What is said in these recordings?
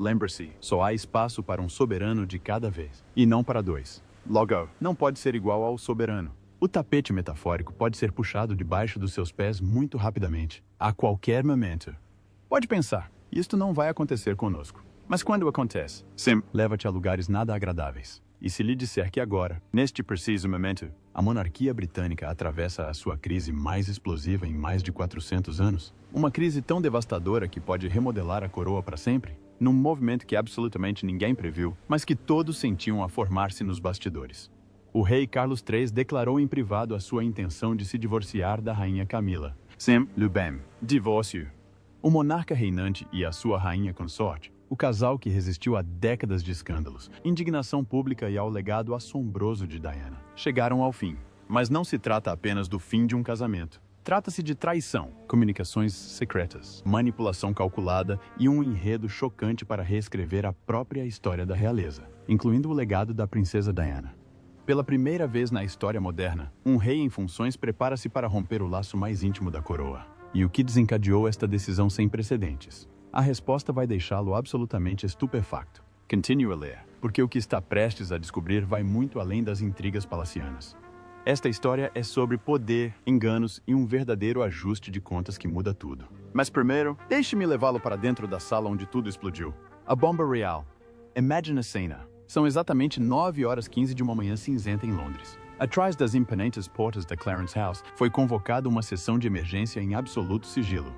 Lembre-se, só há espaço para um soberano de cada vez, e não para dois. Logo, não pode ser igual ao soberano. O tapete metafórico pode ser puxado debaixo dos seus pés muito rapidamente, a qualquer momento. Pode pensar, isto não vai acontecer conosco. Mas quando acontece, sim, leva-te a lugares nada agradáveis. E se lhe disser que agora, neste preciso momento, a monarquia britânica atravessa a sua crise mais explosiva em mais de 400 anos, uma crise tão devastadora que pode remodelar a coroa para sempre, num movimento que absolutamente ninguém previu, mas que todos sentiam a formar-se nos bastidores. O rei Carlos III declarou em privado a sua intenção de se divorciar da rainha Camila. Sim, le bem, divórcio. O monarca reinante e a sua rainha consorte, o casal que resistiu a décadas de escândalos, indignação pública e ao legado assombroso de Diana, chegaram ao fim. Mas não se trata apenas do fim de um casamento. Trata-se de traição, comunicações secretas, manipulação calculada e um enredo chocante para reescrever a própria história da realeza, incluindo o legado da princesa Diana. Pela primeira vez na história moderna, um rei em funções prepara-se para romper o laço mais íntimo da coroa. E o que desencadeou esta decisão sem precedentes? A resposta vai deixá-lo absolutamente estupefacto. Continue a ler, porque o que está prestes a descobrir vai muito além das intrigas palacianas. Esta história é sobre poder, enganos e um verdadeiro ajuste de contas que muda tudo. Mas primeiro, deixe-me levá-lo para dentro da sala onde tudo explodiu. A bomba real. Imagine a cena. São exatamente 9h15 de uma manhã cinzenta em Londres. Atrás das imponentes portas da Clarence House, foi convocada uma sessão de emergência em absoluto sigilo.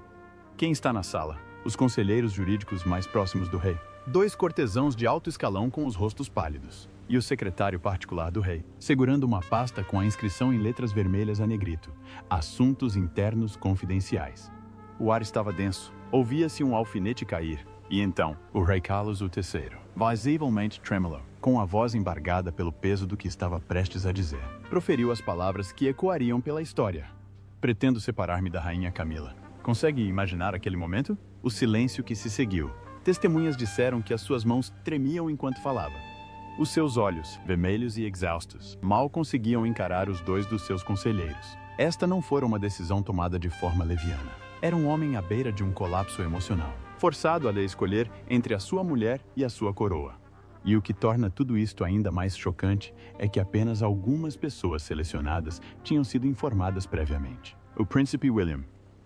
Quem está na sala? Os conselheiros jurídicos mais próximos do rei. 2 cortesãos de alto escalão com os rostos pálidos. E o secretário particular do rei, segurando uma pasta com a inscrição em letras vermelhas a negrito: Assuntos Internos Confidenciais. O ar estava denso. Ouvia-se um alfinete cair. E então, o rei Carlos III, visivelmente trêmulo, com a voz embargada pelo peso do que estava prestes a dizer, proferiu as palavras que ecoariam pela história. Pretendo separar-me da rainha Camila. Consegue imaginar aquele momento? O silêncio que se seguiu. Testemunhas disseram que as suas mãos tremiam enquanto falava. Os seus olhos, vermelhos e exaustos, mal conseguiam encarar os 2 dos seus conselheiros. Esta não fora uma decisão tomada de forma leviana. Era um homem à beira de um colapso emocional, forçado a escolher entre a sua mulher e a sua coroa. E o que torna tudo isto ainda mais chocante é que apenas algumas pessoas selecionadas tinham sido informadas previamente. O príncipe William,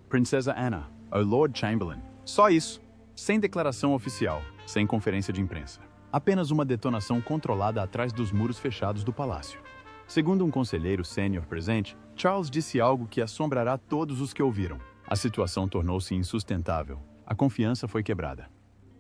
princesa Anna, o Lord Chamberlain. Só isso. Sem declaração oficial, sem conferência de imprensa. Apenas uma detonação controlada atrás dos muros fechados do palácio. Segundo um conselheiro sênior presente, Charles disse algo que assombrará todos os que ouviram. A situação tornou-se insustentável. A confiança foi quebrada.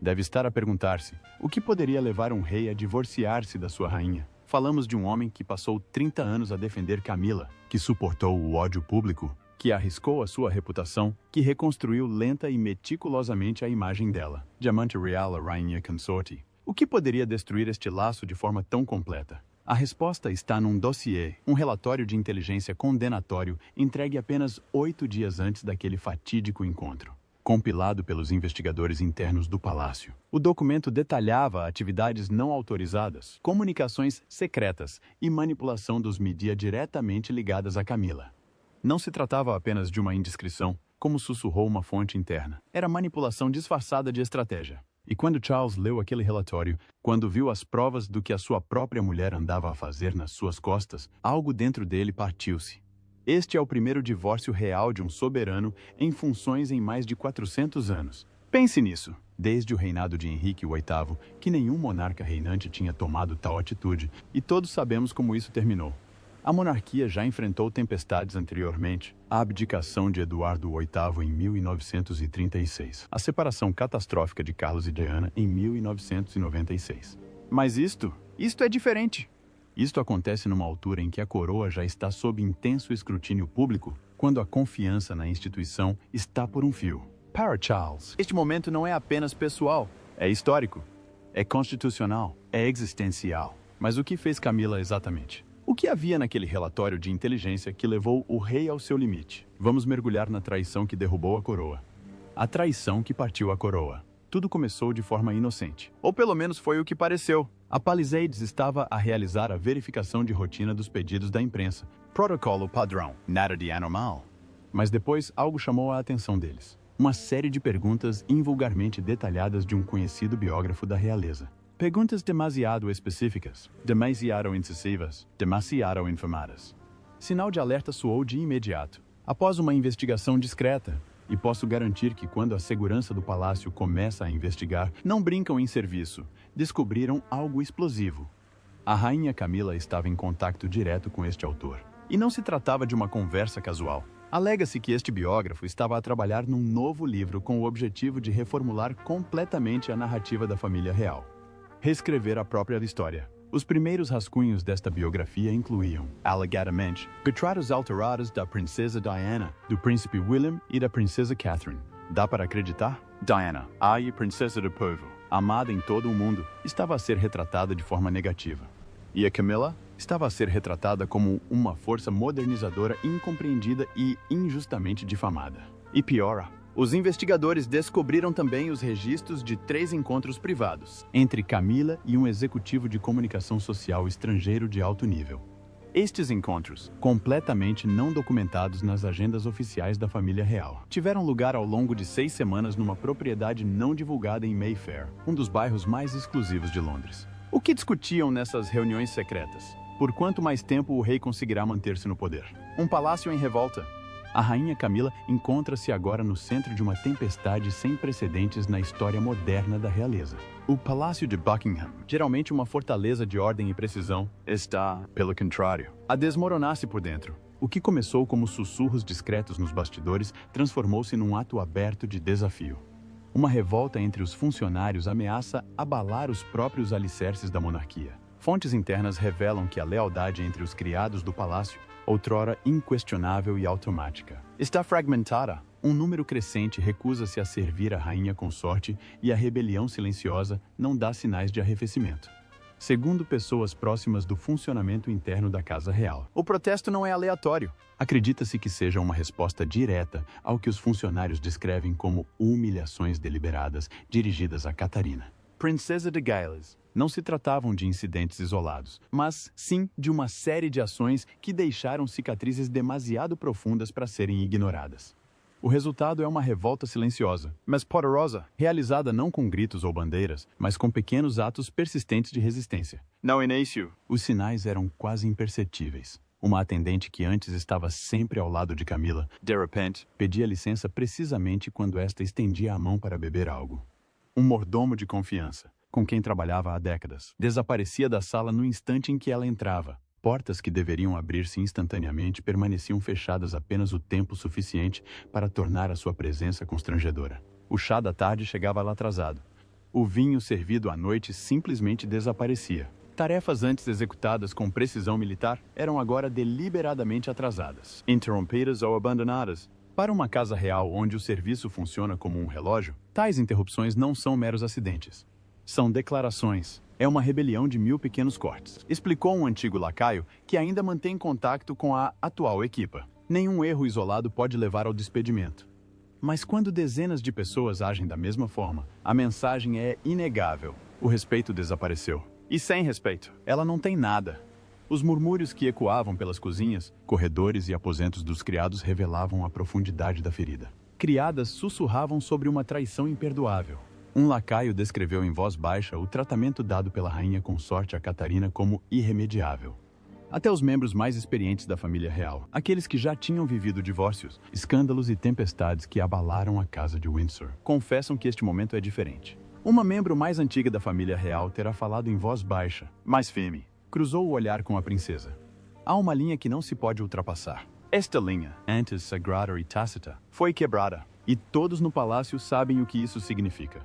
Deve estar a perguntar-se, o que poderia levar um rei a divorciar-se da sua rainha? Falamos de um homem que passou 30 anos a defender Camila, que suportou o ódio público, que arriscou a sua reputação, que reconstruiu lenta e meticulosamente a imagem dela. Diamante real a rainha consorte. O que poderia destruir este laço de forma tão completa? A resposta está num dossiê, um relatório de inteligência condenatório entregue apenas 8 dias antes daquele fatídico encontro, compilado pelos investigadores internos do palácio. O documento detalhava atividades não autorizadas, comunicações secretas e manipulação dos mídia diretamente ligadas a Camila. Não se tratava apenas de uma indiscrição, como sussurrou uma fonte interna. Era manipulação disfarçada de estratégia. E quando Charles leu aquele relatório, quando viu as provas do que a sua própria mulher andava a fazer nas suas costas, algo dentro dele partiu-se. Este é o primeiro divórcio real de um soberano em funções em mais de 400 anos. Pense nisso. Desde o reinado de Henrique VIII, que nenhum monarca reinante tinha tomado tal atitude, e todos sabemos como isso terminou. A monarquia já enfrentou tempestades anteriormente, a abdicação de Eduardo VIII em 1936, a separação catastrófica de Carlos e Diana em 1996. Mas isto é diferente. Isto acontece numa altura em que a coroa já está sob intenso escrutínio público, quando a confiança na instituição está por um fio. Para Charles, este momento não é apenas pessoal, é histórico, é constitucional, é existencial. Mas o que fez Camila exatamente? O que havia naquele relatório de inteligência que levou o rei ao seu limite? Vamos mergulhar na traição que derrubou a coroa. A traição que partiu a coroa. Tudo começou de forma inocente. Ou pelo menos foi o que pareceu. A Palisades estava a realizar a verificação de rotina dos pedidos da imprensa. Protocolo padrão. Nada de anormal. Mas depois algo chamou a atenção deles. uma série de perguntas invulgarmente detalhadas de um conhecido biógrafo da realeza. Perguntas demasiado específicas, demasiado incisivas, demasiado informadas. Sinal de alerta soou de imediato. Após uma investigação discreta, e posso garantir que quando a segurança do palácio começa a investigar, não brincam em serviço, descobriram algo explosivo. A rainha Camila estava em contato direto com este autor. E não se tratava de uma conversa casual. Alega-se que este biógrafo estava a trabalhar num novo livro com o objetivo de reformular completamente a narrativa da família real. Reescrever a própria história. Os primeiros rascunhos desta biografia incluíam, alegadamente, retratos alterados da princesa Diana, do príncipe William e da princesa Catherine. Dá para acreditar? Diana, a princesa do povo, amada em todo o mundo, estava a ser retratada de forma negativa. E a Camila estava a ser retratada como uma força modernizadora incompreendida e injustamente difamada. E pior, os investigadores descobriram também os registros de 3 encontros privados entre Camila e um executivo de comunicação social estrangeiro de alto nível. Estes encontros, completamente não documentados nas agendas oficiais da família real, tiveram lugar ao longo de 6 semanas numa propriedade não divulgada em Mayfair, um dos bairros mais exclusivos de Londres. O que discutiam nessas reuniões secretas? Por quanto mais tempo o rei conseguirá manter-se no poder? Um palácio em revolta? A rainha Camila encontra-se agora no centro de uma tempestade sem precedentes na história moderna da realeza. O Palácio de Buckingham, geralmente uma fortaleza de ordem e precisão, está, pelo contrário, a desmoronar-se por dentro. O que começou como sussurros discretos nos bastidores transformou-se num ato aberto de desafio. Uma revolta entre os funcionários ameaça abalar os próprios alicerces da monarquia. Fontes internas revelam que a lealdade entre os criados do palácio, outrora inquestionável e automática, está fragmentada. Um número crescente recusa-se a servir a rainha consorte e a rebelião silenciosa não dá sinais de arrefecimento. Segundo pessoas próximas do funcionamento interno da Casa Real, o protesto não é aleatório. Acredita-se que seja uma resposta direta ao que os funcionários descrevem como humilhações deliberadas dirigidas a Catarina, Princesa de Gales. Não se tratavam de incidentes isolados, mas sim de uma série de ações que deixaram cicatrizes demasiado profundas para serem ignoradas. O resultado é uma revolta silenciosa, mas poderosa, realizada não com gritos ou bandeiras, mas com pequenos atos persistentes de resistência. No início, os sinais eram quase imperceptíveis. Uma atendente que antes estava sempre ao lado de Camila, de repente, pedia licença precisamente quando esta estendia a mão para beber algo. Um mordomo de confiança, com quem trabalhava há décadas, desaparecia da sala no instante em que ela entrava. Portas que deveriam abrir-se instantaneamente permaneciam fechadas apenas o tempo suficiente para tornar a sua presença constrangedora. O chá da tarde chegava lá atrasado. O vinho servido à noite simplesmente desaparecia. Tarefas antes executadas com precisão militar eram agora deliberadamente atrasadas, interrompidas ou abandonadas. Para uma casa real onde o serviço funciona como um relógio, tais interrupções não são meros acidentes. São declarações. É uma rebelião de 1000 pequenos cortes, explicou um antigo lacaio que ainda mantém contato com a atual equipa. Nenhum erro isolado pode levar ao despedimento. Mas quando dezenas de pessoas agem da mesma forma, a mensagem é inegável. O respeito desapareceu. E sem respeito, ela não tem nada. Os murmúrios que ecoavam pelas cozinhas, corredores e aposentos dos criados revelavam a profundidade da ferida. Criadas sussurravam sobre uma traição imperdoável. Um lacaio descreveu em voz baixa o tratamento dado pela rainha consorte a Catarina como irremediável. Até os membros mais experientes da família real, aqueles que já tinham vivido divórcios, escândalos e tempestades que abalaram a casa de Windsor, confessam que este momento é diferente. Uma membro mais antiga da família real terá falado em voz baixa, mais firme. Cruzou o olhar com a princesa. Há uma linha que não se pode ultrapassar. Esta linha, antes sagrada e tácita, foi quebrada, e todos no palácio sabem o que isso significa.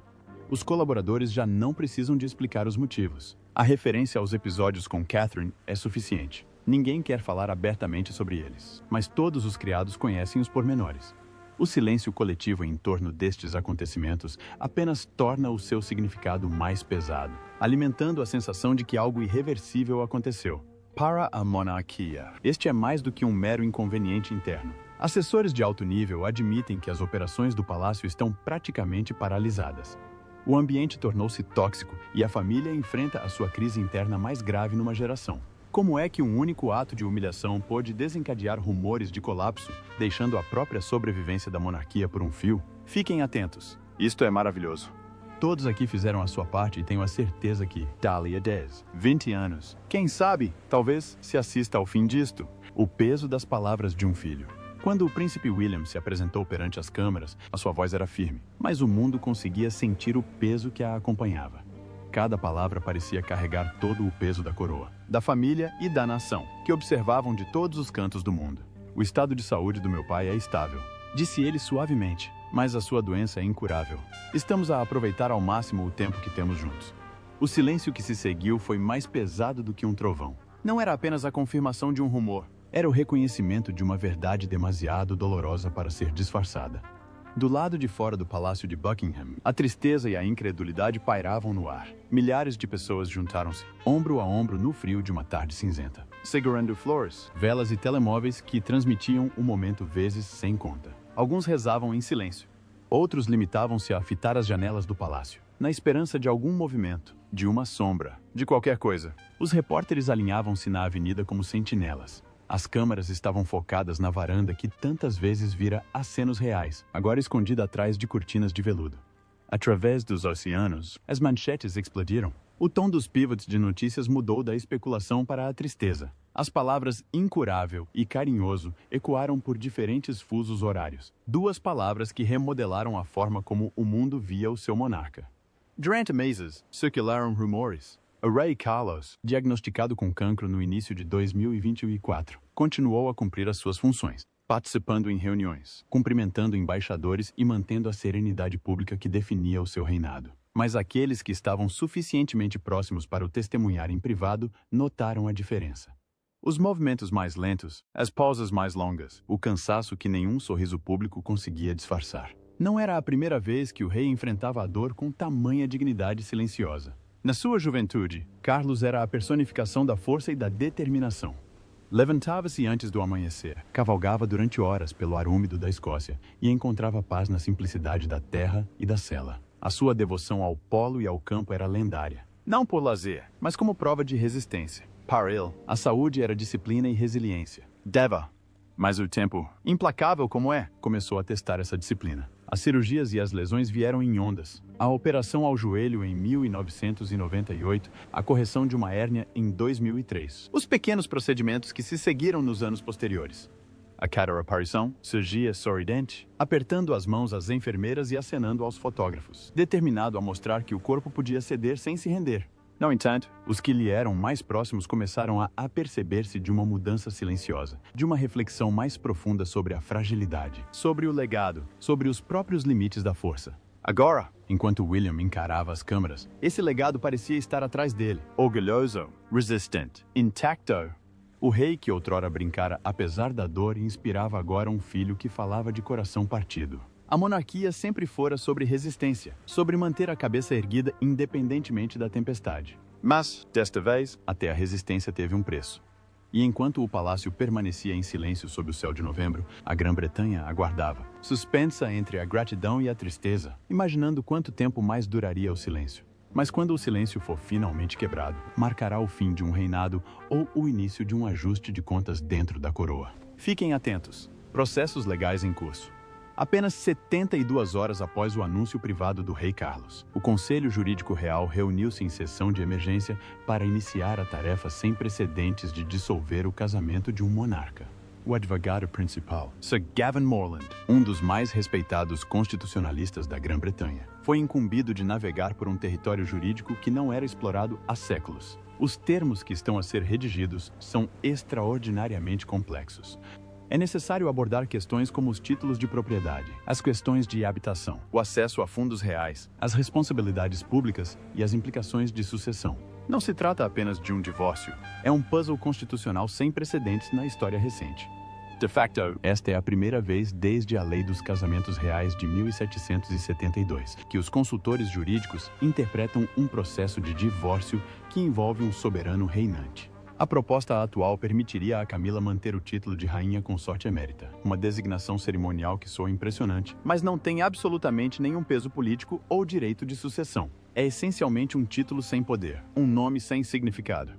Os colaboradores já não precisam de explicar os motivos. A referência aos episódios com Catherine é suficiente. Ninguém quer falar abertamente sobre eles, mas todos os criados conhecem os pormenores. O silêncio coletivo em torno destes acontecimentos apenas torna o seu significado mais pesado, alimentando a sensação de que algo irreversível aconteceu. Para a monarquia, este é mais do que um mero inconveniente interno. Assessores de alto nível admitem que as operações do palácio estão praticamente paralisadas. O ambiente tornou-se tóxico e a família enfrenta a sua crise interna mais grave numa geração. Como é que um único ato de humilhação pôde desencadear rumores de colapso, deixando a própria sobrevivência da monarquia por um fio? Fiquem atentos. Isto é maravilhoso. Todos aqui fizeram a sua parte e tenho a certeza que Dahlia Des, 20 anos. Quem sabe, talvez se assista ao fim disto. O peso das palavras de um filho. Quando o príncipe William se apresentou perante as câmaras, a sua voz era firme, mas o mundo conseguia sentir o peso que a acompanhava. Cada palavra parecia carregar todo o peso da coroa, da família e da nação, que observavam de todos os cantos do mundo. O estado de saúde do meu pai é estável, disse ele suavemente, mas a sua doença é incurável. Estamos a aproveitar ao máximo o tempo que temos juntos. O silêncio que se seguiu foi mais pesado do que um trovão. Não era apenas a confirmação de um rumor, era o reconhecimento de uma verdade demasiado dolorosa para ser disfarçada. Do lado de fora do Palácio de Buckingham, a tristeza e a incredulidade pairavam no ar. Milhares de pessoas juntaram-se, ombro a ombro no frio de uma tarde cinzenta, segurando flores, velas e telemóveis que transmitiam o momento vezes sem conta. Alguns rezavam em silêncio. Outros limitavam-se a fitar as janelas do palácio, na esperança de algum movimento, de uma sombra, de qualquer coisa. Os repórteres alinhavam-se na avenida como sentinelas. As câmaras estavam focadas na varanda que tantas vezes vira acenos reais, agora escondida atrás de cortinas de veludo. Através dos oceanos, as manchetes explodiram. O tom dos pivots de notícias mudou da especulação para a tristeza. As palavras incurável e carinhoso ecoaram por diferentes fusos horários. Duas palavras que remodelaram a forma como o mundo via o seu monarca. Durante meses, circularam rumores. O rei Carlos, diagnosticado com cancro no início de 2024, continuou a cumprir as suas funções, participando em reuniões, cumprimentando embaixadores e mantendo a serenidade pública que definia o seu reinado. Mas aqueles que estavam suficientemente próximos para o testemunhar em privado notaram a diferença. Os movimentos mais lentos, as pausas mais longas, o cansaço que nenhum sorriso público conseguia disfarçar. Não era a primeira vez que o rei enfrentava a dor com tamanha dignidade silenciosa. Na sua juventude, Carlos era a personificação da força e da determinação. Levantava-se antes do amanhecer, cavalgava durante horas pelo ar úmido da Escócia e encontrava paz na simplicidade da terra e da sela. A sua devoção ao polo e ao campo era lendária. Não por lazer, mas como prova de resistência. Para ele, a saúde era disciplina e resiliência. Deva. Mas o tempo, implacável como é, começou a testar essa disciplina. As cirurgias e as lesões vieram em ondas. A operação ao joelho em 1998, a correção de uma hérnia em 2003. Os pequenos procedimentos que se seguiram nos anos posteriores. A cada aparição, surgia sorridente, apertando as mãos às enfermeiras e acenando aos fotógrafos, determinado a mostrar que o corpo podia ceder sem se render. No entanto, os que lhe eram mais próximos começaram a aperceber-se de uma mudança silenciosa, de uma reflexão mais profunda sobre a fragilidade, sobre o legado, sobre os próprios limites da força. Agora, enquanto William encarava as câmeras, esse legado parecia estar atrás dele, orgulhoso, resistente, intacto. O rei que outrora brincara apesar da dor inspirava agora um filho que falava de coração partido. A monarquia sempre fora sobre resistência, sobre manter a cabeça erguida independentemente da tempestade. Mas, desta vez, até a resistência teve um preço. E enquanto o palácio permanecia em silêncio sob o céu de novembro, a Grã-Bretanha aguardava, suspensa entre a gratidão e a tristeza, imaginando quanto tempo mais duraria o silêncio. Mas quando o silêncio for finalmente quebrado, marcará o fim de um reinado ou o início de um ajuste de contas dentro da coroa. Fiquem atentos. Processos legais em curso. Apenas 72 horas após o anúncio privado do rei Carlos, o Conselho Jurídico Real reuniu-se em sessão de emergência para iniciar a tarefa sem precedentes de dissolver o casamento de um monarca. O advogado principal, Sir Gavin Morland, um dos mais respeitados constitucionalistas da Grã-Bretanha, foi incumbido de navegar por um território jurídico que não era explorado há séculos. Os termos que estão a ser redigidos são extraordinariamente complexos. É necessário abordar questões como os títulos de propriedade, as questões de habitação, o acesso a fundos reais, as responsabilidades públicas e as implicações de sucessão. Não se trata apenas de um divórcio, é um puzzle constitucional sem precedentes na história recente. De facto, esta é a primeira vez desde a Lei dos Casamentos Reais de 1772 que os consultores jurídicos interpretam um processo de divórcio que envolve um soberano reinante. A proposta atual permitiria a Camila manter o título de rainha consorte emérita, uma designação cerimonial que soa impressionante, mas não tem absolutamente nenhum peso político ou direito de sucessão. É essencialmente um título sem poder, um nome sem significado.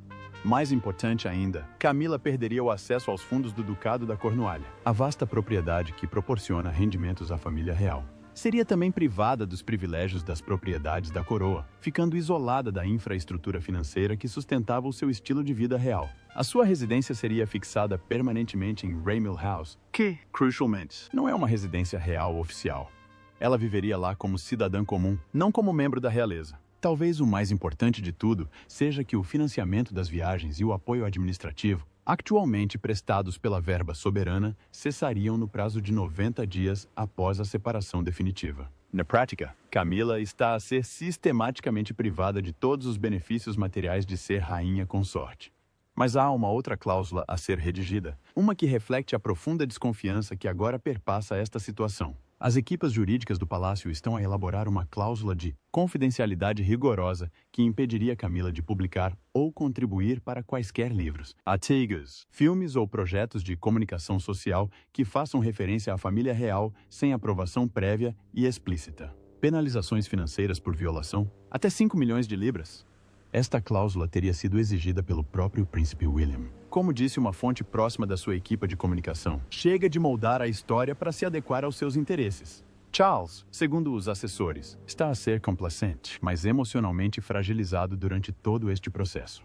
Mais importante ainda, Camila perderia o acesso aos fundos do Ducado da Cornualha, a vasta propriedade que proporciona rendimentos à família real. Seria também privada dos privilégios das propriedades da coroa, ficando isolada da infraestrutura financeira que sustentava o seu estilo de vida real. A sua residência seria fixada permanentemente em Raymil House, que, crucialmente, não é uma residência real oficial. Ela viveria lá como cidadã comum, não como membro da realeza. Talvez o mais importante de tudo seja que o financiamento das viagens e o apoio administrativo, actualmente prestados pela verba soberana, cessariam no prazo de 90 dias após a separação definitiva. Na prática, Camila está a ser sistematicamente privada de todos os benefícios materiais de ser rainha consorte. Mas há uma outra cláusula a ser redigida, uma que reflete a profunda desconfiança que agora perpassa esta situação. As equipas jurídicas do Palácio estão a elaborar uma cláusula de confidencialidade rigorosa que impediria Camila de publicar ou contribuir para quaisquer livros, artigos, filmes ou projetos de comunicação social que façam referência à família real sem aprovação prévia e explícita. Penalizações financeiras por violação, até 5 milhões de libras. Esta cláusula teria sido exigida pelo próprio príncipe William. Como disse uma fonte próxima da sua equipa de comunicação, chega de moldar a história para se adequar aos seus interesses. Charles, segundo os assessores, está a ser complacente, mas emocionalmente fragilizado durante todo este processo.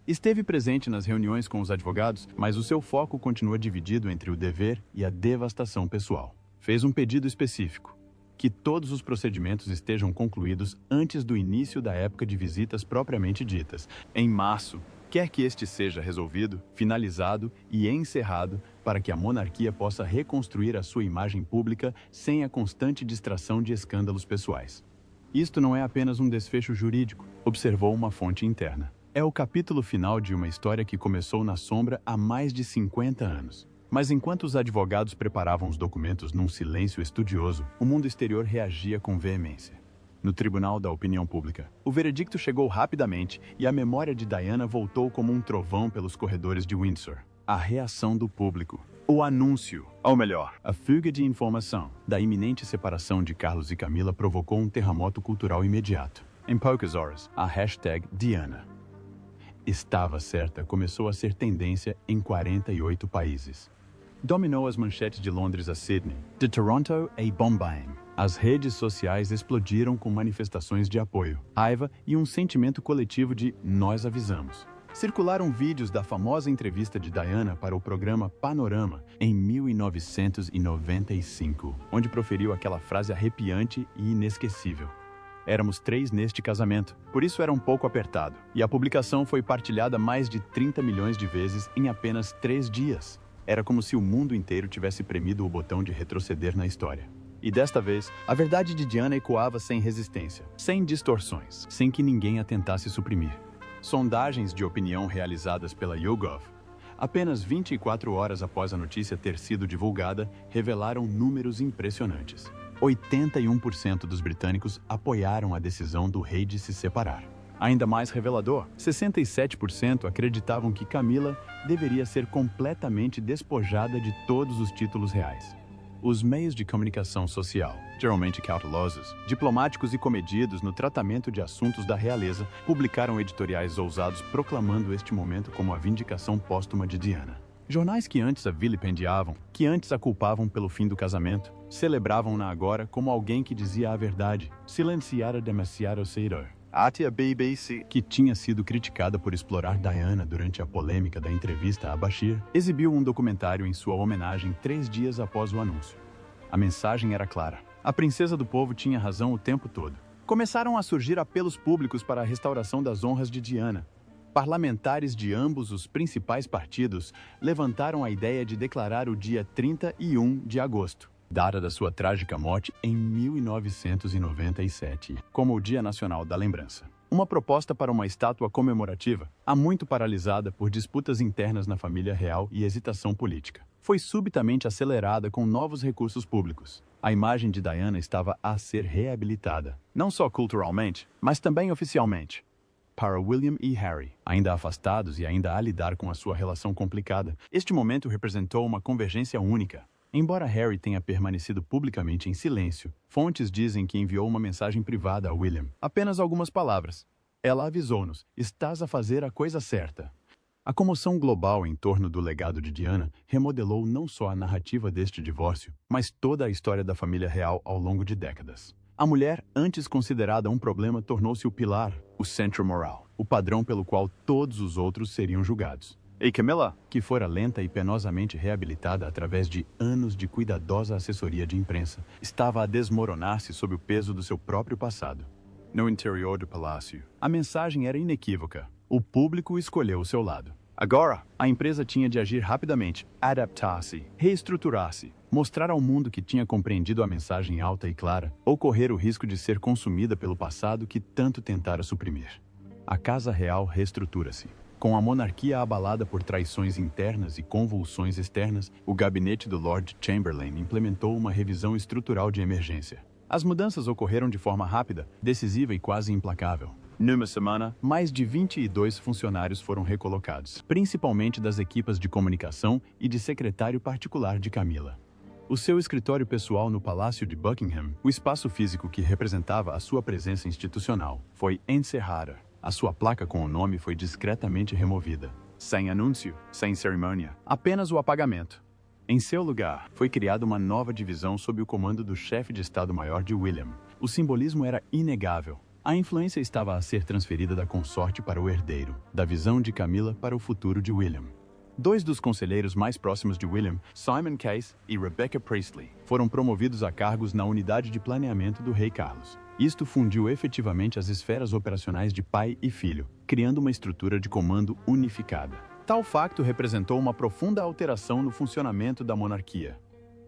Esteve presente nas reuniões com os advogados, mas o seu foco continua dividido entre o dever e a devastação pessoal. Fez um pedido específico: que todos os procedimentos estejam concluídos antes do início da época de visitas propriamente ditas, em março. Quer que este seja resolvido, finalizado e encerrado para que a monarquia possa reconstruir a sua imagem pública sem a constante distração de escândalos pessoais. Isto não é apenas um desfecho jurídico, observou uma fonte interna. É o capítulo final de uma história que começou na sombra há mais de 50 anos. Mas enquanto os advogados preparavam os documentos num silêncio estudioso, o mundo exterior reagia com veemência. No Tribunal da Opinião Pública, o veredicto chegou rapidamente e a memória de Diana voltou como um trovão pelos corredores de Windsor. A reação do público, o anúncio, ou melhor, a fuga de informação da iminente separação de Carlos e Camila provocou um terremoto cultural imediato. Em poucas horas, a hashtag Diana estava certa começou a ser tendência em 48 países. Dominou as manchetes de Londres a Sydney, de Toronto a Bombay. As redes sociais explodiram com manifestações de apoio, raiva e um sentimento coletivo de "nós avisamos". Circularam vídeos da famosa entrevista de Diana para o programa Panorama em 1995, onde proferiu aquela frase arrepiante e inesquecível: "Éramos 3 neste casamento, por isso era um pouco apertado". E a publicação foi partilhada mais de 30 milhões de vezes em apenas 3 dias. Era como se o mundo inteiro tivesse premido o botão de retroceder na história. E desta vez, a verdade de Diana ecoava sem resistência, sem distorções, sem que ninguém a tentasse suprimir. Sondagens de opinião realizadas pela YouGov, apenas 24 horas após a notícia ter sido divulgada, revelaram números impressionantes. 81% dos britânicos apoiaram a decisão do rei de se separar. Ainda mais revelador, 67% acreditavam que Camila deveria ser completamente despojada de todos os títulos reais. Os meios de comunicação social, geralmente cautelosos, diplomáticos e comedidos no tratamento de assuntos da realeza, publicaram editoriais ousados proclamando este momento como a vindicação póstuma de Diana. Jornais que antes a vilipendiavam, que antes a culpavam pelo fim do casamento, celebravam-na agora como alguém que dizia a verdade, silenciara demasiado cedo. Até a BBC, que tinha sido criticada por explorar Diana durante a polêmica da entrevista a Bashir, exibiu um documentário em sua homenagem 3 dias após o anúncio. A mensagem era clara. A princesa do povo tinha razão o tempo todo. Começaram a surgir apelos públicos para a restauração das honras de Diana. Parlamentares de ambos os principais partidos levantaram a ideia de declarar o dia 31 de agosto, data da sua trágica morte em 1997, como o Dia Nacional da Lembrança. Uma proposta para uma estátua comemorativa, há muito paralisada por disputas internas na família real e hesitação política, foi subitamente acelerada com novos recursos públicos. A imagem de Diana estava a ser reabilitada, não só culturalmente, mas também oficialmente. Para William e Harry, ainda afastados e ainda a lidar com a sua relação complicada, este momento representou uma convergência única. Embora Harry tenha permanecido publicamente em silêncio, fontes dizem que enviou uma mensagem privada a William. Apenas algumas palavras. Ela avisou-nos: "Estás a fazer a coisa certa". A comoção global em torno do legado de Diana remodelou não só a narrativa deste divórcio, mas toda a história da família real ao longo de décadas. A mulher, antes considerada um problema, tornou-se o pilar, o centro moral, o padrão pelo qual todos os outros seriam julgados. E Camilla, que fora lenta e penosamente reabilitada através de anos de cuidadosa assessoria de imprensa, estava a desmoronar-se sob o peso do seu próprio passado. No interior do palácio, a mensagem era inequívoca. O público escolheu o seu lado. Agora, a empresa tinha de agir rapidamente, adaptar-se, reestruturar-se, mostrar ao mundo que tinha compreendido a mensagem alta e clara, ou correr o risco de ser consumida pelo passado que tanto tentara suprimir. A Casa Real reestrutura-se. Com a monarquia abalada por traições internas e convulsões externas, o gabinete do Lord Chamberlain implementou uma revisão estrutural de emergência. As mudanças ocorreram de forma rápida, decisiva e quase implacável. Numa semana, mais de 22 funcionários foram recolocados, principalmente das equipas de comunicação e de secretário particular de Camila. O seu escritório pessoal no Palácio de Buckingham, o espaço físico que representava a sua presença institucional, foi encerrado. A sua placa com o nome foi discretamente removida. Sem anúncio, sem cerimônia, apenas o apagamento. Em seu lugar, foi criada uma nova divisão sob o comando do chefe de Estado-Maior de William. O simbolismo era inegável. A influência estava a ser transferida da consorte para o herdeiro, da visão de Camila para o futuro de William. Dois dos conselheiros mais próximos de William, Simon Case e Rebecca Priestley, foram promovidos a cargos na unidade de planeamento do rei Carlos. Isto fundiu efetivamente as esferas operacionais de pai e filho, criando uma estrutura de comando unificada. Tal facto representou uma profunda alteração no funcionamento da monarquia.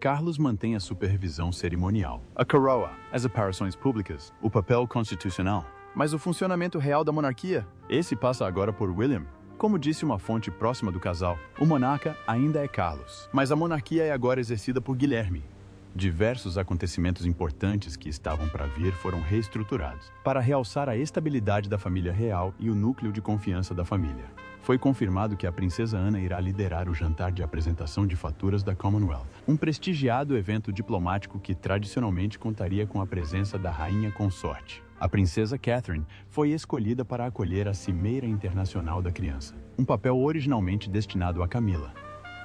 Carlos mantém a supervisão cerimonial, a coroa, as aparições públicas, o papel constitucional. Mas o funcionamento real da monarquia, esse passa agora por William. Como disse uma fonte próxima do casal, o monarca ainda é Carlos, mas a monarquia é agora exercida por Guilherme. Diversos acontecimentos importantes que estavam para vir foram reestruturados, para realçar a estabilidade da família real e o núcleo de confiança da família. Foi confirmado que a princesa Ana irá liderar o jantar de apresentação de faturas da Commonwealth, um prestigiado evento diplomático que tradicionalmente contaria com a presença da rainha consorte. A princesa Catherine foi escolhida para acolher a Cimeira Internacional da Criança, um papel originalmente destinado a Camila.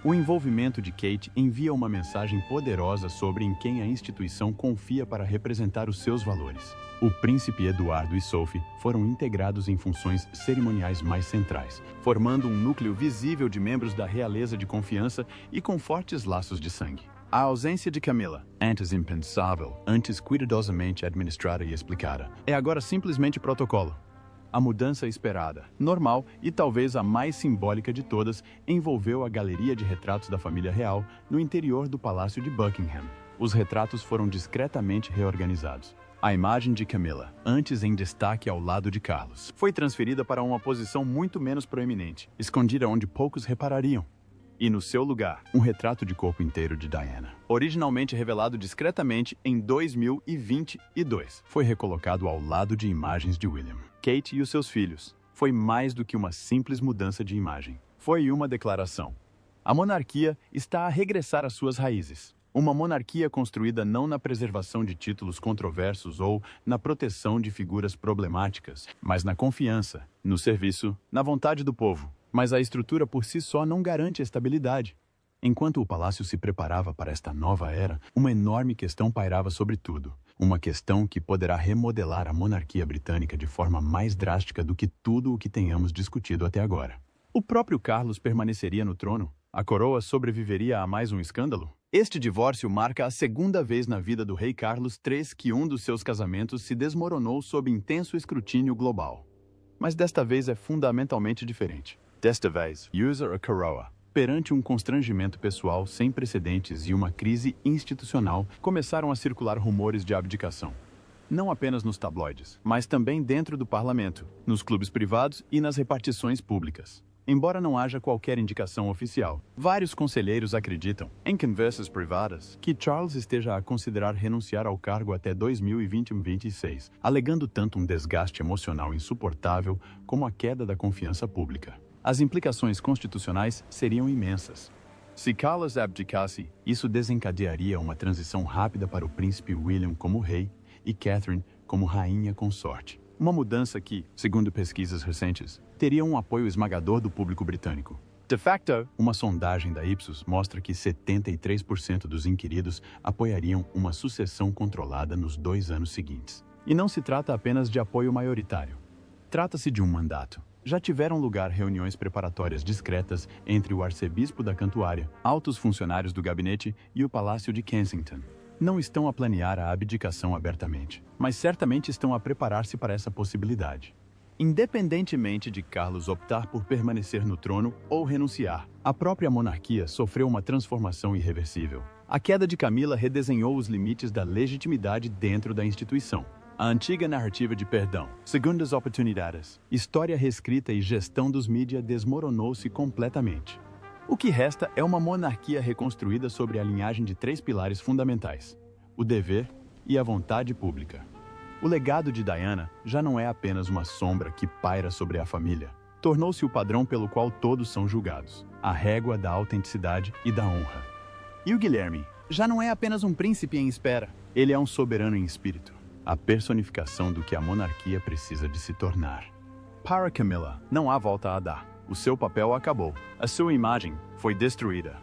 O envolvimento de Kate envia uma mensagem poderosa sobre em quem a instituição confia para representar os seus valores. O príncipe Eduardo e Sophie foram integrados em funções cerimoniais mais centrais, formando um núcleo visível de membros da realeza de confiança e com fortes laços de sangue. A ausência de Camila, antes impensável, antes cuidadosamente administrada e explicada, é agora simplesmente protocolo. A mudança esperada, normal e talvez a mais simbólica de todas, envolveu a galeria de retratos da família real no interior do Palácio de Buckingham. Os retratos foram discretamente reorganizados. A imagem de Camila, antes em destaque ao lado de Carlos, foi transferida para uma posição muito menos proeminente, escondida onde poucos reparariam. E no seu lugar, um retrato de corpo inteiro de Diana, originalmente revelado discretamente em 2022, foi recolocado ao lado de imagens de William, Kate e os seus filhos. Foi mais do que uma simples mudança de imagem. Foi uma declaração. A monarquia está a regressar às suas raízes. Uma monarquia construída não na preservação de títulos controversos ou na proteção de figuras problemáticas, mas na confiança, no serviço, na vontade do povo. Mas a estrutura por si só não garante estabilidade. Enquanto o palácio se preparava para esta nova era, uma enorme questão pairava sobre tudo. Uma questão que poderá remodelar a monarquia britânica de forma mais drástica do que tudo o que tenhamos discutido até agora. O próprio Carlos permaneceria no trono? A coroa sobreviveria a mais um escândalo? Este divórcio marca a segunda vez na vida do rei Carlos III que um dos seus casamentos se desmoronou sob intenso escrutínio global. Mas desta vez é fundamentalmente diferente. Desta vez, usa a coroa. Perante um constrangimento pessoal sem precedentes e uma crise institucional, começaram a circular rumores de abdicação. Não apenas nos tabloides, mas também dentro do parlamento, nos clubes privados e nas repartições públicas. Embora não haja qualquer indicação oficial, vários conselheiros acreditam, em conversas privadas, que Charles esteja a considerar renunciar ao cargo até 2026, alegando tanto um desgaste emocional insuportável como a queda da confiança pública. As implicações constitucionais seriam imensas. Se Carlos abdicasse, isso desencadearia uma transição rápida para o príncipe William como rei e Catherine como rainha consorte. Uma mudança que, segundo pesquisas recentes, teria um apoio esmagador do público britânico. De facto, uma sondagem da Ipsos mostra que 73% dos inquiridos apoiariam uma sucessão controlada nos 2 anos seguintes. E não se trata apenas de apoio maioritário. Trata-se de um mandato. Já tiveram lugar reuniões preparatórias discretas entre o arcebispo da Cantuária, altos funcionários do gabinete e o Palácio de Kensington. Não estão a planear a abdicação abertamente, mas certamente estão a preparar-se para essa possibilidade. Independentemente de Carlos optar por permanecer no trono ou renunciar, a própria monarquia sofreu uma transformação irreversível. A queda de Camila redesenhou os limites da legitimidade dentro da instituição. A antiga narrativa de perdão, segundas oportunidades, história reescrita e gestão dos mídia desmoronou-se completamente. O que resta é uma monarquia reconstruída sobre a linhagem de 3 pilares fundamentais: o dever e a vontade pública. O legado de Diana já não é apenas uma sombra que paira sobre a família. Tornou-se o padrão pelo qual todos são julgados, a régua da autenticidade e da honra. E o Guilherme já não é apenas um príncipe em espera. Ele é um soberano em espírito, a personificação do que a monarquia precisa de se tornar. Para Camilla, não há volta a dar. O seu papel acabou. A sua imagem foi destruída.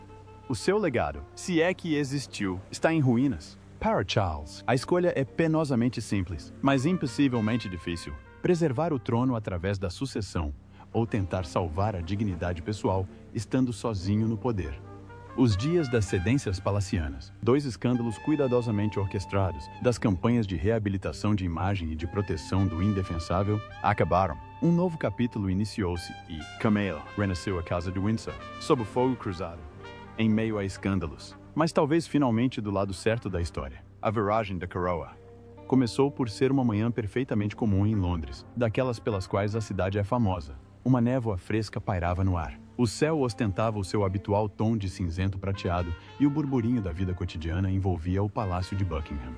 O seu legado, se é que existiu, está em ruínas. Para Charles, a escolha é penosamente simples, mas impossivelmente difícil. Preservar o trono através da sucessão, ou tentar salvar a dignidade pessoal, estando sozinho no poder. Os dias das cedências palacianas, 2 escândalos cuidadosamente orquestrados, das campanhas de reabilitação de imagem e de proteção do indefensável, acabaram. Um novo capítulo iniciou-se e Camilla renasceu a casa de Windsor, sob o fogo cruzado, em meio a escândalos. Mas talvez finalmente do lado certo da história. A viragem da coroa começou por ser uma manhã perfeitamente comum em Londres, daquelas pelas quais a cidade é famosa. Uma névoa fresca pairava no ar. O céu ostentava o seu habitual tom de cinzento prateado e o burburinho da vida cotidiana envolvia o palácio de Buckingham.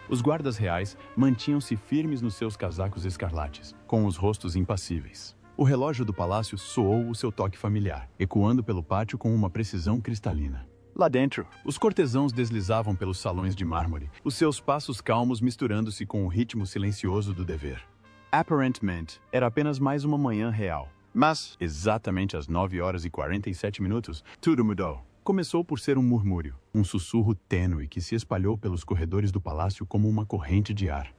Os guardas reais mantinham-se firmes nos seus casacos escarlates, com os rostos impassíveis. O relógio do palácio soou o seu toque familiar, ecoando pelo pátio com uma precisão cristalina. Lá dentro, os cortesãos deslizavam pelos salões de mármore, os seus passos calmos misturando-se com o ritmo silencioso do dever. Aparentemente, era apenas mais uma manhã real. Mas, exatamente às 9h47, tudo mudou. Começou por ser um murmúrio, um sussurro tênue que se espalhou pelos corredores do palácio como uma corrente de ar.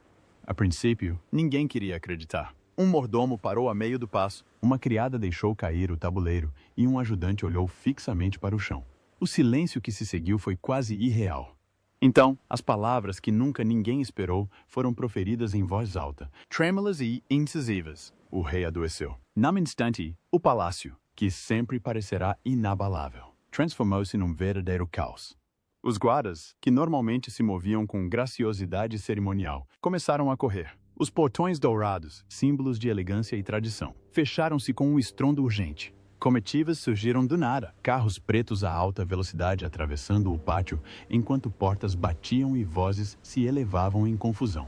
A princípio, ninguém queria acreditar. Um mordomo parou a meio do passo, uma criada deixou cair o tabuleiro e um ajudante olhou fixamente para o chão. O silêncio que se seguiu foi quase irreal. Então, as palavras que nunca ninguém esperou foram proferidas em voz alta, trêmulas e incisivas. O rei adoeceu. Num instante, o palácio, que sempre parecerá inabalável, transformou-se num verdadeiro caos. Os guardas, que normalmente se moviam com graciosidade cerimonial, começaram a correr. Os portões dourados, símbolos de elegância e tradição, fecharam-se com um estrondo urgente. Comitivas surgiram do nada, carros pretos a alta velocidade atravessando o pátio, enquanto portas batiam e vozes se elevavam em confusão.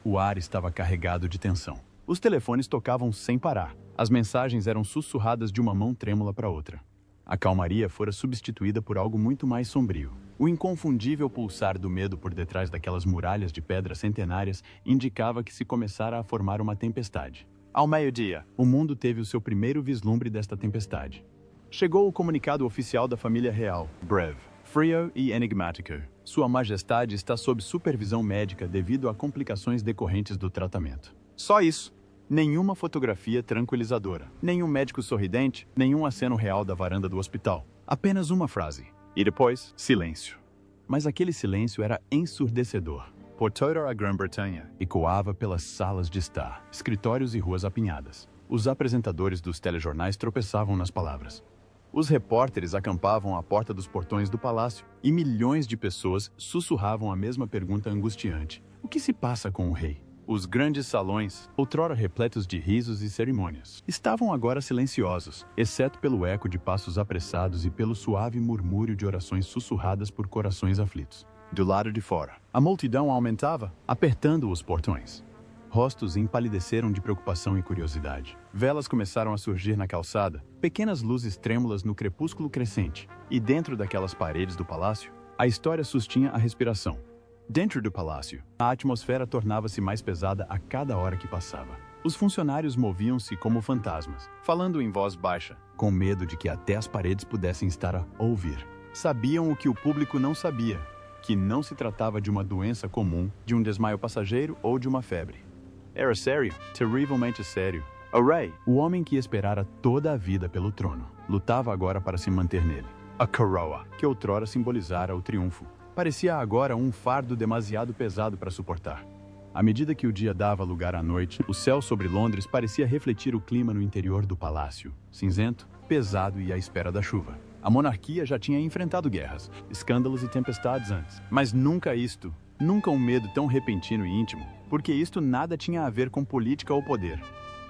O ar estava carregado de tensão. Os telefones tocavam sem parar. As mensagens eram sussurradas de uma mão trêmula para outra. A calmaria fora substituída por algo muito mais sombrio. O inconfundível pulsar do medo por detrás daquelas muralhas de pedra centenárias indicava que se começara a formar uma tempestade. Ao meio-dia, o mundo teve o seu primeiro vislumbre desta tempestade. Chegou o comunicado oficial da família real, breve, frio e enigmático. Sua Majestade está sob supervisão médica devido a complicações decorrentes do tratamento. Só isso. Nenhuma fotografia tranquilizadora, nenhum médico sorridente, nenhum aceno real da varanda do hospital. Apenas uma frase. E depois, silêncio. Mas aquele silêncio era ensurdecedor. Por toda a Grã-Bretanha, ecoava pelas salas de estar, escritórios e ruas apinhadas. Os apresentadores dos telejornais tropeçavam nas palavras. Os repórteres acampavam à porta dos portões do palácio e milhões de pessoas sussurravam a mesma pergunta angustiante. O que se passa com o rei? Os grandes salões, outrora repletos de risos e cerimônias, estavam agora silenciosos, exceto pelo eco de passos apressados e pelo suave murmúrio de orações sussurradas por corações aflitos. Do lado de fora, a multidão aumentava, apertando os portões. Rostos empalideceram de preocupação e curiosidade. Velas começaram a surgir na calçada, pequenas luzes trêmulas no crepúsculo crescente. E dentro daquelas paredes do palácio, a história sustinha a respiração. Dentro do palácio, a atmosfera tornava-se mais pesada a cada hora que passava. Os funcionários moviam-se como fantasmas, falando em voz baixa, com medo de que até as paredes pudessem estar a ouvir. Sabiam o que o público não sabia, que não se tratava de uma doença comum, de um desmaio passageiro ou de uma febre. Era sério, terrivelmente sério. O rei, o homem que esperara toda a vida pelo trono, lutava agora para se manter nele. A coroa, que outrora simbolizara o triunfo, parecia agora um fardo demasiado pesado para suportar. À medida que o dia dava lugar à noite, o céu sobre Londres parecia refletir o clima no interior do palácio, cinzento, pesado e à espera da chuva. A monarquia já tinha enfrentado guerras, escândalos e tempestades antes, mas nunca isto, nunca um medo tão repentino e íntimo, porque isto nada tinha a ver com política ou poder.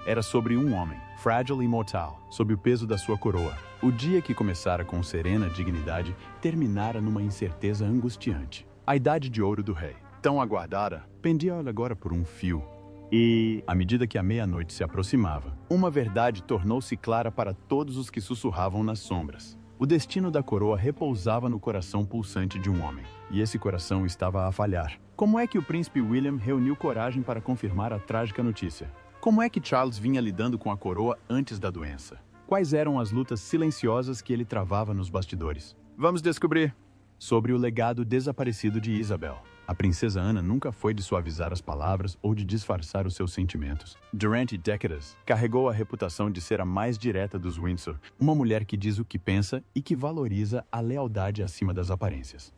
Era sobre um homem, frágil e mortal, sob o peso da sua coroa. O dia que começara com serena dignidade, terminara numa incerteza angustiante. A idade de ouro do rei, tão aguardada, pendia agora por um fio. E, à medida que a meia-noite se aproximava, uma verdade tornou-se clara para todos os que sussurravam nas sombras. O destino da coroa repousava no coração pulsante de um homem, e esse coração estava a falhar. Como é que o príncipe William reuniu coragem para confirmar a trágica notícia? Como é que Charles vinha lidando com a coroa antes da doença? Quais eram as lutas silenciosas que ele travava nos bastidores? Vamos descobrir. Sobre o legado desaparecido de Isabel. A princesa Ana nunca foi de suavizar as palavras ou de disfarçar os seus sentimentos. Durante décadas, carregou a reputação de ser a mais direta dos Windsor, uma mulher que diz o que pensa e que valoriza a lealdade acima das aparências.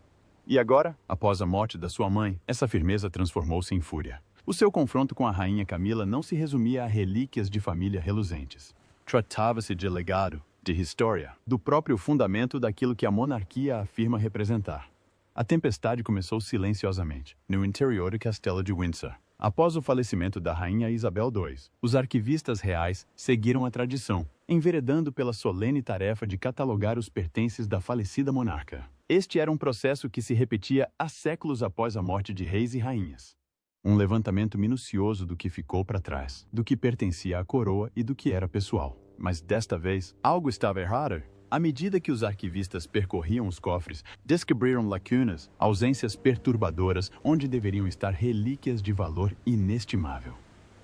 E agora, após a morte da sua mãe, essa firmeza transformou-se em fúria. O seu confronto com a rainha Camila não se resumia a relíquias de família reluzentes. Tratava-se de legado, de história, do próprio fundamento daquilo que a monarquia afirma representar. A tempestade começou silenciosamente, no interior do castelo de Windsor. Após o falecimento da rainha Isabel II, os arquivistas reais seguiram a tradição, enveredando pela solene tarefa de catalogar os pertences da falecida monarca. Este era um processo que se repetia há séculos após a morte de reis e rainhas. Um levantamento minucioso do que ficou para trás, do que pertencia à coroa e do que era pessoal. Mas desta vez, algo estava errado. À medida que os arquivistas percorriam os cofres, descobriram lacunas, ausências perturbadoras, onde deveriam estar relíquias de valor inestimável.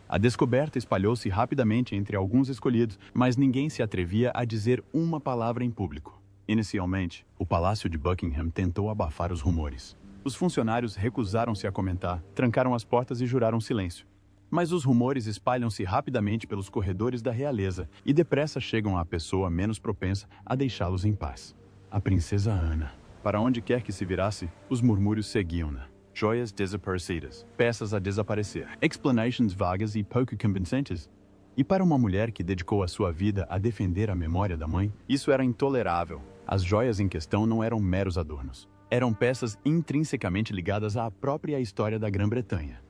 A descoberta espalhou-se rapidamente entre alguns escolhidos, mas ninguém se atrevia a dizer uma palavra em público. Inicialmente, o Palácio de Buckingham tentou abafar os rumores. Os funcionários recusaram-se a comentar, trancaram as portas e juraram silêncio. Mas os rumores espalham-se rapidamente pelos corredores da realeza e depressa chegam à pessoa menos propensa a deixá-los em paz. A princesa Ana. Para onde quer que se virasse, os murmúrios seguiam-na. Joias desaparecidas, peças a desaparecer, explanations vagas e pouco convincentes. E para uma mulher que dedicou a sua vida a defender a memória da mãe, isso era intolerável. As joias em questão não eram meros adornos. Eram peças intrinsecamente ligadas à própria história da Grã-Bretanha.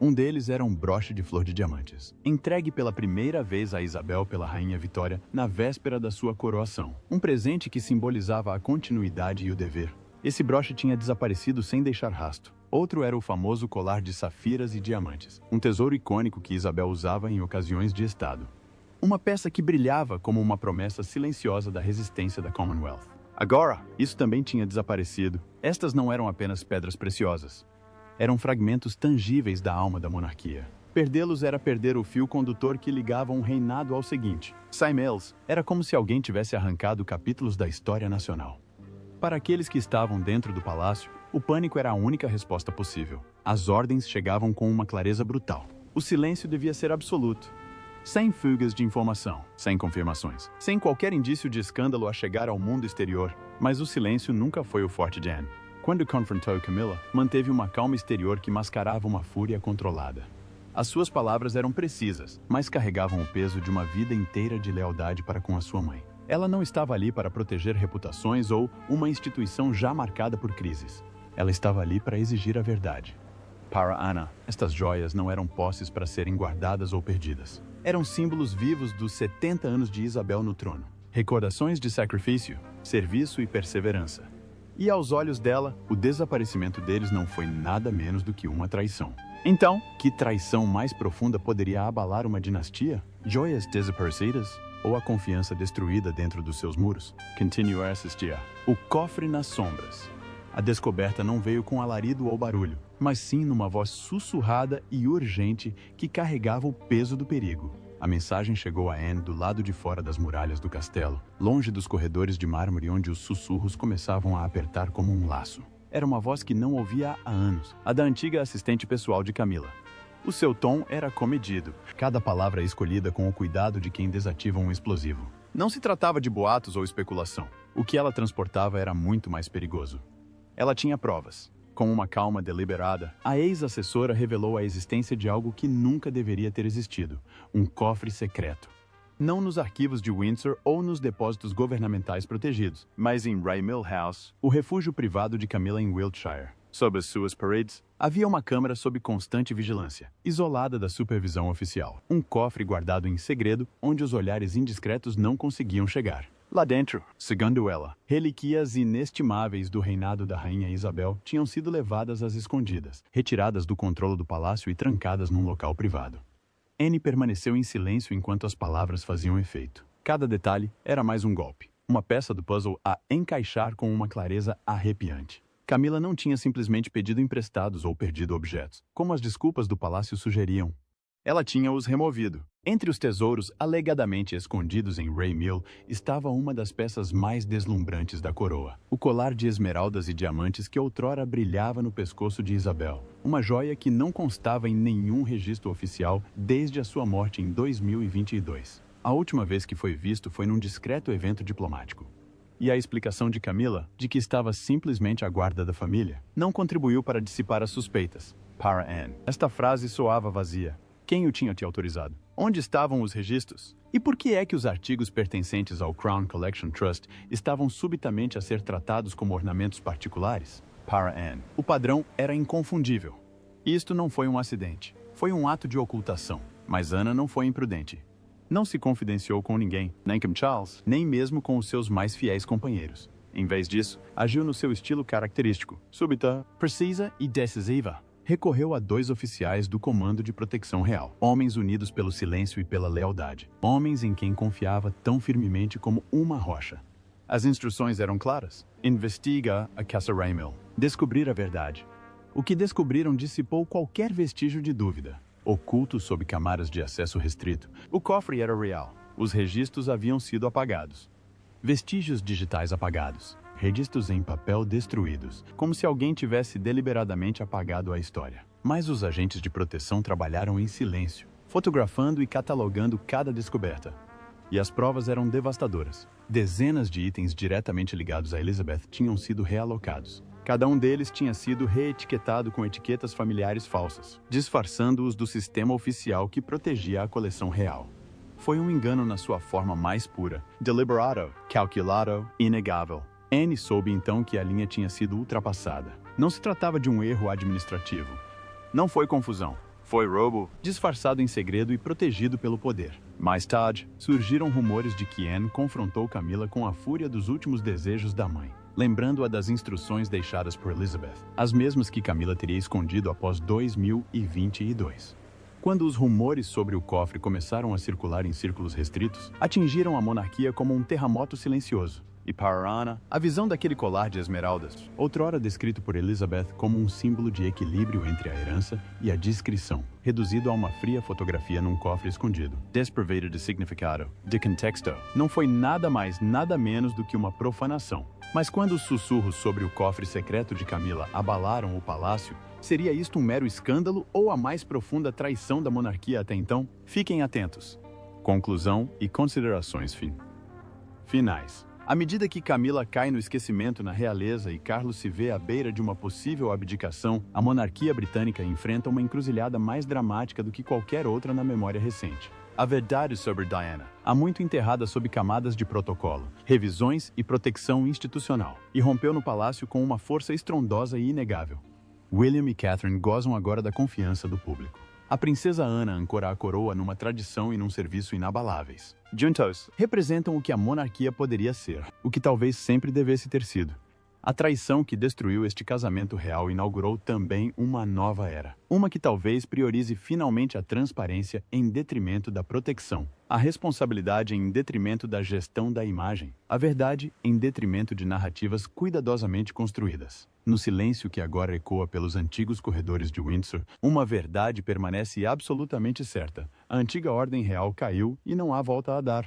Um deles era um broche de flor de diamantes, entregue pela primeira vez a Isabel pela Rainha Vitória na véspera da sua coroação. Um presente que simbolizava a continuidade e o dever. Esse broche tinha desaparecido sem deixar rastro. Outro era o famoso colar de safiras e diamantes, um tesouro icônico que Isabel usava em ocasiões de estado. Uma peça que brilhava como uma promessa silenciosa da resistência da Commonwealth. Agora, isso também tinha desaparecido. Estas não eram apenas pedras preciosas. Eram fragmentos tangíveis da alma da monarquia. Perdê-los era perder o fio condutor que ligava um reinado ao seguinte. Sem eles, era como se alguém tivesse arrancado capítulos da história nacional. Para aqueles que estavam dentro do palácio, o pânico era a única resposta possível. As ordens chegavam com uma clareza brutal. O silêncio devia ser absoluto. Sem fugas de informação, sem confirmações, sem qualquer indício de escândalo a chegar ao mundo exterior. Mas o silêncio nunca foi o forte de Anne. Quando confrontou Camilla, manteve uma calma exterior que mascarava uma fúria controlada. As suas palavras eram precisas, mas carregavam o peso de uma vida inteira de lealdade para com a sua mãe. Ela não estava ali para proteger reputações ou uma instituição já marcada por crises. Ela estava ali para exigir a verdade. Para Ana, estas joias não eram posses para serem guardadas ou perdidas. Eram símbolos vivos dos 70 anos de Isabel no trono. Recordações de sacrifício, serviço e perseverança. E aos olhos dela, o desaparecimento deles não foi nada menos do que uma traição. Então, que traição mais profunda poderia abalar uma dinastia? Joias desaparecidas? Ou a confiança destruída dentro dos seus muros? Continue a assistir. O cofre nas sombras. A descoberta não veio com alarido ou barulho, mas sim numa voz sussurrada e urgente que carregava o peso do perigo. A mensagem chegou a Anne do lado de fora das muralhas do castelo, longe dos corredores de mármore onde os sussurros começavam a apertar como um laço. Era uma voz que não ouvia há anos, a da antiga assistente pessoal de Camila. O seu tom era comedido, cada palavra escolhida com o cuidado de quem desativa um explosivo. Não se tratava de boatos ou especulação. O que ela transportava era muito mais perigoso. Ela tinha provas. Com uma calma deliberada, a ex-assessora revelou a existência de algo que nunca deveria ter existido: um cofre secreto. Não nos arquivos de Windsor ou nos depósitos governamentais protegidos, mas em Rye-Mill House, o refúgio privado de Camila em Wiltshire. Sob as suas paredes, havia uma câmara sob constante vigilância, isolada da supervisão oficial. Um cofre guardado em segredo, onde os olhares indiscretos não conseguiam chegar. Lá dentro, segundo ela, relíquias inestimáveis do reinado da Rainha Isabel tinham sido levadas às escondidas, retiradas do controle do palácio e trancadas num local privado. Anne permaneceu em silêncio enquanto as palavras faziam efeito. Cada detalhe era mais um golpe, uma peça do puzzle a encaixar com uma clareza arrepiante. Camila não tinha simplesmente pedido emprestados ou perdido objetos, como as desculpas do palácio sugeriam. Ela tinha-os removido. Entre os tesouros alegadamente escondidos em Rye-Mill estava uma das peças mais deslumbrantes da coroa. O colar de esmeraldas e diamantes que outrora brilhava no pescoço de Isabel. Uma joia que não constava em nenhum registro oficial desde a sua morte em 2022. A última vez que foi visto foi num discreto evento diplomático. E a explicação de Camila, de que estava simplesmente à guarda da família, não contribuiu para dissipar as suspeitas. Para Anne, esta frase soava vazia. Quem o tinha te autorizado? Onde estavam os registros? E por que é que os artigos pertencentes ao Crown Collection Trust estavam subitamente a ser tratados como ornamentos particulares? Para Anne, o padrão era inconfundível. Isto não foi um acidente. Foi um ato de ocultação. Mas Ana não foi imprudente. Não se confidenciou com ninguém, nem com Charles, nem mesmo com os seus mais fiéis companheiros. Em vez disso, agiu no seu estilo característico, súbita, precisa e decisiva. Recorreu a 2 oficiais do Comando de Proteção Real, homens unidos pelo silêncio e pela lealdade, homens em quem confiava tão firmemente como uma rocha. As instruções eram claras. Investiga a Casa Rye-Mill. Descobrir a verdade. O que descobriram dissipou qualquer vestígio de dúvida. Oculto sob camaras de acesso restrito, o cofre era real. Os registros haviam sido apagados. Vestígios digitais apagados. Registros em papel destruídos, como se alguém tivesse deliberadamente apagado a história. Mas os agentes de proteção trabalharam em silêncio, fotografando e catalogando cada descoberta. E as provas eram devastadoras. Dezenas de itens diretamente ligados a Elizabeth tinham sido realocados. Cada um deles tinha sido reetiquetado com etiquetas familiares falsas, disfarçando-os do sistema oficial que protegia a coleção real. Foi um engano na sua forma mais pura, deliberado, calculado, inegável. Anne soube então que a linha tinha sido ultrapassada. Não se tratava de um erro administrativo. Não foi confusão. Foi roubo, disfarçado em segredo e protegido pelo poder. Mais tarde, surgiram rumores de que Anne confrontou Camila com a fúria dos últimos desejos da mãe, lembrando-a das instruções deixadas por Elizabeth, as mesmas que Camila teria escondido após 2022. Quando os rumores sobre o cofre começaram a circular em círculos restritos, atingiram a monarquia como um terremoto silencioso. E para Ana, a visão daquele colar de esmeraldas, outrora descrito por Elizabeth como um símbolo de equilíbrio entre a herança e a discrição, reduzido a uma fria fotografia num cofre escondido, desprovido de significado, de contexto, não foi nada mais, nada menos do que uma profanação. Mas quando os sussurros sobre o cofre secreto de Camila abalaram o palácio, seria isto um mero escândalo ou a mais profunda traição da monarquia até então? Fiquem atentos. Conclusão e considerações finais. À medida que Camila cai no esquecimento na realeza e Carlos se vê à beira de uma possível abdicação, a monarquia britânica enfrenta uma encruzilhada mais dramática do que qualquer outra na memória recente. A verdade sobre Diana, há muito enterrada sob camadas de protocolo, revisões e proteção institucional, irrompeu no palácio com uma força estrondosa e inegável. William e Catherine gozam agora da confiança do público. A princesa Ana ancora a coroa numa tradição e num serviço inabaláveis. Juntos, representam o que a monarquia poderia ser, o que talvez sempre devesse ter sido. A traição que destruiu este casamento real inaugurou também uma nova era. Uma que talvez priorize finalmente a transparência em detrimento da proteção. A responsabilidade em detrimento da gestão da imagem. A verdade em detrimento de narrativas cuidadosamente construídas. No silêncio que agora ecoa pelos antigos corredores de Windsor, uma verdade permanece absolutamente certa. A antiga ordem real caiu e não há volta a dar.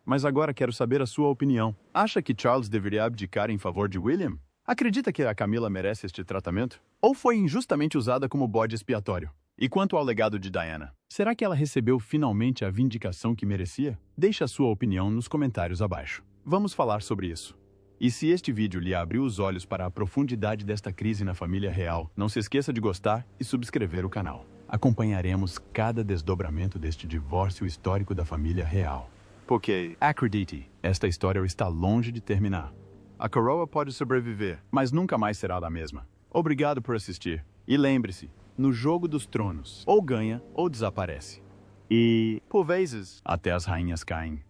Mas agora quero saber a sua opinião. Acha que Charles deveria abdicar em favor de William? Acredita que a Camila merece este tratamento? Ou foi injustamente usada como bode expiatório? E quanto ao legado de Diana? Será que ela recebeu finalmente a vindicação que merecia? Deixe a sua opinião nos comentários abaixo. Vamos falar sobre isso. E se este vídeo lhe abriu os olhos para a profundidade desta crise na família real, não se esqueça de gostar e subscrever o canal. Acompanharemos cada desdobramento deste divórcio histórico da família real. Porque, acredite, esta história está longe de terminar. A coroa pode sobreviver, mas nunca mais será a mesma. Obrigado por assistir. E lembre-se, no jogo dos tronos, ou ganha ou desaparece. E, por vezes, até as rainhas caem.